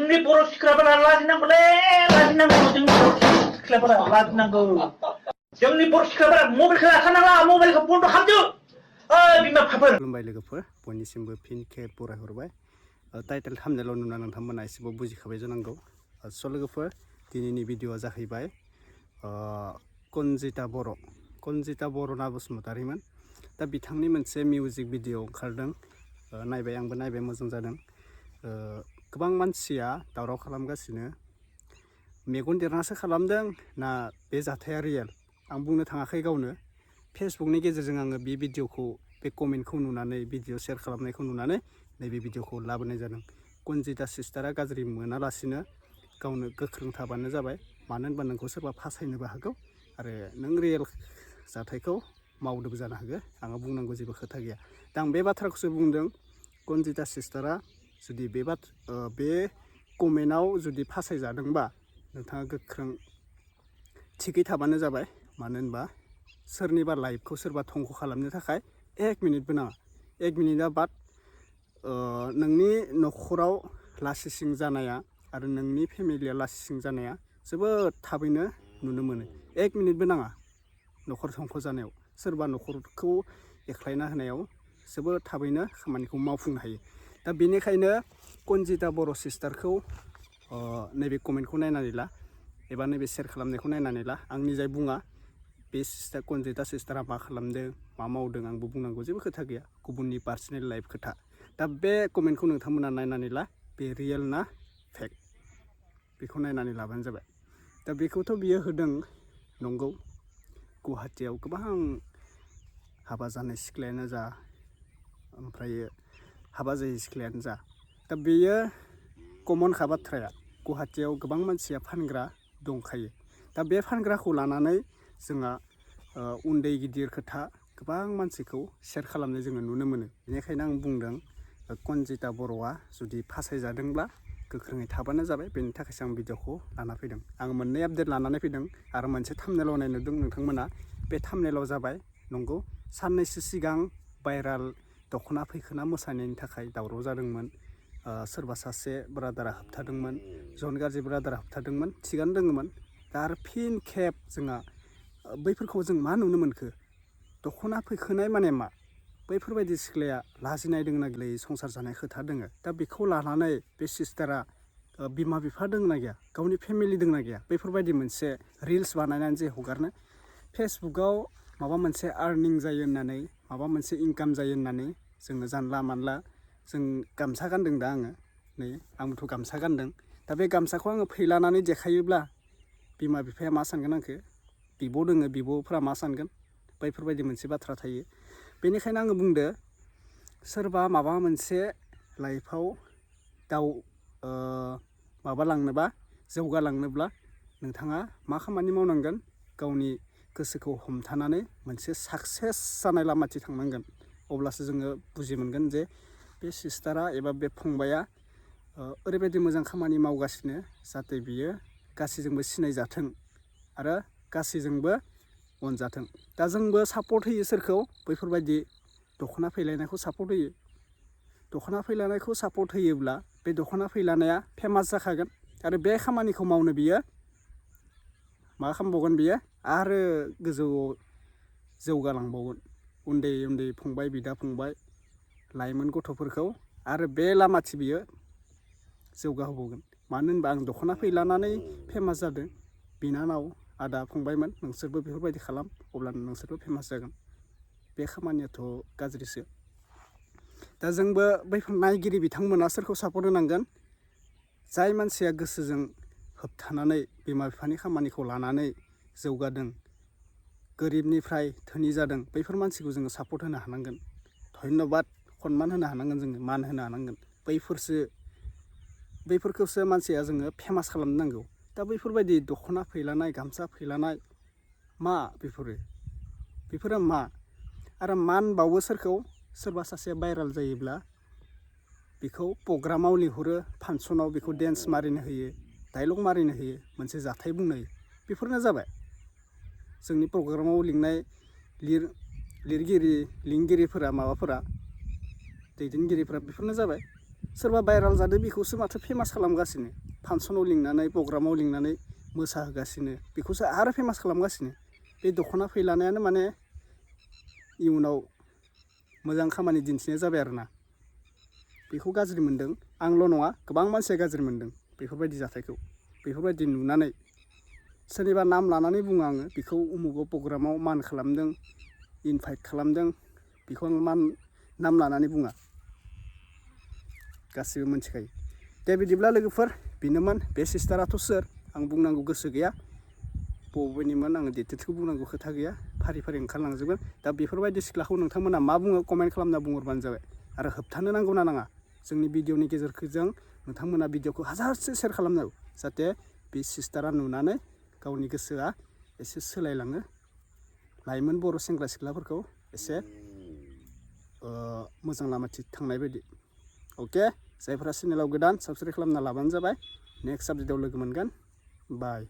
जोंनि बर' सिख्लाफोरा लाजिनांगौलै लाजिनांगौ जोंनि बर' सिख्लाफोरा लाजिनांगौ जोंनि बर' सिख्लाफोरा मबाइलखौ लाखानाङा मबाइलखौ बन्द' खालामदो बिमा बिफाफोर खुलुमबाय लोगोफोर बयनिसिमबो फिन खेब बरायहरबाय टाइटेल थामनेलाव नुना नोंथांमोना एसेबाबो बुजिखाबाय जानांगौ स' लोगोफोर दिनैनि भिडिअ'आ जाहैबाय कनजिता बर'ना बसुमतारीमोन दा बिथांनि मोनसे मिउजिक भिडिअ ओंखारदों नायबाय आंबो नायबाय मोजां जादों गोबां मानसिया दावराव खालामगासिनो मेगन देरनासो खालामदों ना बे जाथाया रियेल आं बुंनो थाङाखै गावनो फेसबुकनि गेजेरजों आङो बे भिडिअखौ बे कमेन्टखौ नुनानै भिडिअ शेयार खालामनायखौ नुनानै नैबे भिडिअखौ लाबोनाय जादों कनजिता सिस्टारा गाज्रि मोनालासिनो गावनो गोख्रों थाबानो जाबाय मानो होनबा नोंखौ सोरबा फासायनोबो हागौ आरो नों रियेल जाथायखौ मावदोंबो जानो हागौ आंहा बुंनांगौ जेबो खोथा गैया दा आं बे बाथ्राखौसो बुंदों कनजिता सिस्टारा जुदि बे कमेन्टआव जुदि फासायजादोंबा नोंथाङा गोख्रों थिगै थाबानो जाबाय मानो होनबा सोरनिबा लाइफखौ सोरबा धंख' खालामनो थाखाय 1 मिनिटबो नाङा 1 मिनिटआ बाद नोंनि न'खराव लासिसिं जानाया आरो नोंनि फेमिलिया लासिसिं जानाया जोबोद थाबैनो नुनो मोनो 1 मिनिटबो नाङा न'खर धंख' जानायाव सोरबा न'खरखौ एख्लायना होनायाव जोबोद थाबैनो खामानिखौ मावफुंनो हायो दा बेनिखायनो कनजिता बर' सिस्टारखौ नैबे कमेन्टखौ नायनानै ला एबा नैबे शेयार खालामनायखौ नायनानै ला आं निजाय बुङा बे कनजिता सिस्टारा मा खालामदों मा मावदों आंबो बुंनांगौ जेबो खोथा गैया गुबुननि पार्सनेल लाइफ खोथा दा बे कमेन्टखौ नोंथांमोना नायनानै ला बे रियेल ना फेक बेखौ नायनानै लाबानो जाबाय दा बेखौथ' बियो होदों नंगौ गुवाहाटियाव गोबां हाबा जानाय सिख्लायानो जा ओमफ्राय हाबा जायै सिख्लायानो जा दा बेयो कमनखा बाथ्राया गुवाहाटियाव गोबां मानसिया फानग्रा दंखायो दा बे फानग्राखौ लानानै जोंहा उन्दै गिदिर खोथा गोबां मानसिखौ शेयार खालामनाय जोङो नुनो मोनो बेनिखायनो आं बुंदों कनजिता बर'आ जुदि फासायजादोंब्ला गोख्रोङै थाबानो जाबाय बेनि थाखायसो आं भिडिअखौ लाना फैदों आं मोननै आपडेट लानानै फैदों आरो मोनसे थामनेलाव नाय नुदों नोंथांमोना बे थामनेलाव जाबाय नंगौ साननैसो सिगां भाइराल दख'ना फैखोना मोसानायनि थाखाय दावराव जादोंमोन सोरबा सासे ब्रादारा होबथादोंमोन जन गाज्रि ब्रादारा होबथादोंमोन थिगानो दङमोन दा आरो फिन खेब जोंहा बैफोरखौ जों मा नुनो मोनखो दख'ना फैखोनाय माने मा बैफोरबायदि सिख्लाया लाजिनाय दोंना गैयै संसार जानाय खोथा दोङो दा बेखौ लानानै बे सिस्टारा बिमा बिफा दोंना गैया गावनि फेमिलि दोंना गैया बैफोरबायदि मोनसे रिल्स बानायनानै जे हगारनो फेसबुकाव माबा मोनसे आर्निं जायो होननानै माबा मोनसे इनकाम जायो होननानै जोङो जानला मानला जों गामसा गानदों दा आङो नै आंबोथ' गामसा गानदों दा बे गामसाखौ आङो फैलानानै देखायोब्ला बिमा बिफाया मा सानगोन आंखो बिब' दोङो बिब'फ्रा मा सानगोन बैफोरबायदि मोनसे बाथ्रा थायो बेनिखायनो आङो बुंदो सोरबा माबा मोनसे लाइफआव माबालांनोबा जौगालांनोब्ला नोंथाङा मा खामानि मावनांगोन गावनि गोसोखौ हमथानानै मोनसे साक्सेस जानाय लामाथिं थांनांगोन अब्लासो जोङो बुजि मोनगोन जे बे सिस्टारा एबा बे फंबाया ओरैबायदि मोजां खामानि मावगासिनो जाहाथे बियो गासैजोंबो सिनायजाथों आरो गासैजोंबो अनजाथों दा जोंबो सापर्ट होयो सोरखौ बैफोरबायदि दख'ना फैलायनायखौ सापर्ट होयो दख'ना फैलायनायखौ सापर्ट होयोब्ला बे दख'ना फैलानाया फेमास जाखागोन आरो बे खामानिखौ मावनो बियो मा खालामबावगोन बियो आरो गोजौआव जौगालांबावगोन उन्दै उन्दै फंबाय बिदा फंबाय लाइमोन गथ'फोरखौ आरो बे लामाथि बियो जौगाहोबावगोन मानो होनबा आं दख'ना फैलानानै फेमास जादों बिनानाव आदा फंबायमोन नोंसोरबो बेफोरबायदि खालाम अब्लानो नोंसोरबो फेमास जागोन बे खामानियाथ' गाज्रिसो दा जोंबो बैफोर नायगिरि बिथांमोना सोरखौ सापर्ट होनांगोन जाय मानसिया गोसोजों होबथानानै बिमा बिफानि खामानिखौ लानानै जौगादों गोरिबनिफ्राय धोनि जादों बैफोर मानसिखौ जोङो सापर्ट होनो हानांगोन धन्यबाद सनमान होनो हानांगोन जोङो मान होनो हानांगोन बैफोरखौसो मानसिया जोङो फेमास खालामनांगौ दा बैफोरबायदि दख'ना फैलानाय गामसा फैलानाय मा बेफोरो मा आरो मान बावो सोरखौ सोरबा सासे भाइराल जायोब्ला बेखौ प्रग्रामाव लिंहरो फांसनाव बेखौ डेन्स मारिनो होयो डाइलग मारिनो होयो मोनसे जाथाय बुंनो होयो बेफोरनो जाबाय जोंनि प्रग्रामाव लिंनाय लिरगिरिफोरा माबाफोरा दैदेनगिरिफोरा बेफोरनो जाबाय सोरबा भाइराल जादों बेखौसो माथो फेमास खालामगासिनो फांसनाव लिंनानै प्रग्रामाव लिंनानै मोसाहोगासिनो बेखौसो आरो फेमास खालामगासिनो बे दख'ना फैलानायानो माने इयुनाव मोजां खामानि दिन्थिनाय जाबाय आरोना बेखौ गाज्रि मोन्दों आंल' नङा गोबां मानसिया गाज्रि मोन्दों बेफोरबायदि जाथायखौ बेफोरबायदि नुनानै सोरनिबा नाम लानानै बुङो आङो बेखौ उमुगाव प्रग्रामाव मान खालामदों इनभाइट खालामदों बेखौ आं नाम लानानै बुङा गासिबो मिथिखायो दे बिदिब्ला लोगोफोर बेनोमोन बे सिस्टाराथ' सोर आं बुंनांगौ गोसो गैया बबेनिमोन आङो डिटेल्सखौ बुंनांगौ खोथा गैया फारि फारि ओंखारलांजोबगोन दा बेफोरबायदि सिख्लाखौ नोंथांमोना मा बुङो कमेन्ट खालामना बुंहरबानो जाबाय आरो होबथानो नांगौ ना नाङा जोंनि भिडिअनि गेजेरजों नोंथांमोना भिडिअखौ हाजारसे शेयार खालामनांगौ जाहाथे बे सिस्टारा नुनानै गावनि गोसोआ एसे सोलायलाङो लाइमोन बर' सेंग्रा सिख्लाफोरखौ एसे मोजां लामाथिं थांनाय बायदि अके जायफोरा चेनेलाव गोदान साबस्क्राइब खालामना लाबानो जाबाय नेक्स्ट आपडेटआव लोगो मोनगोन बाय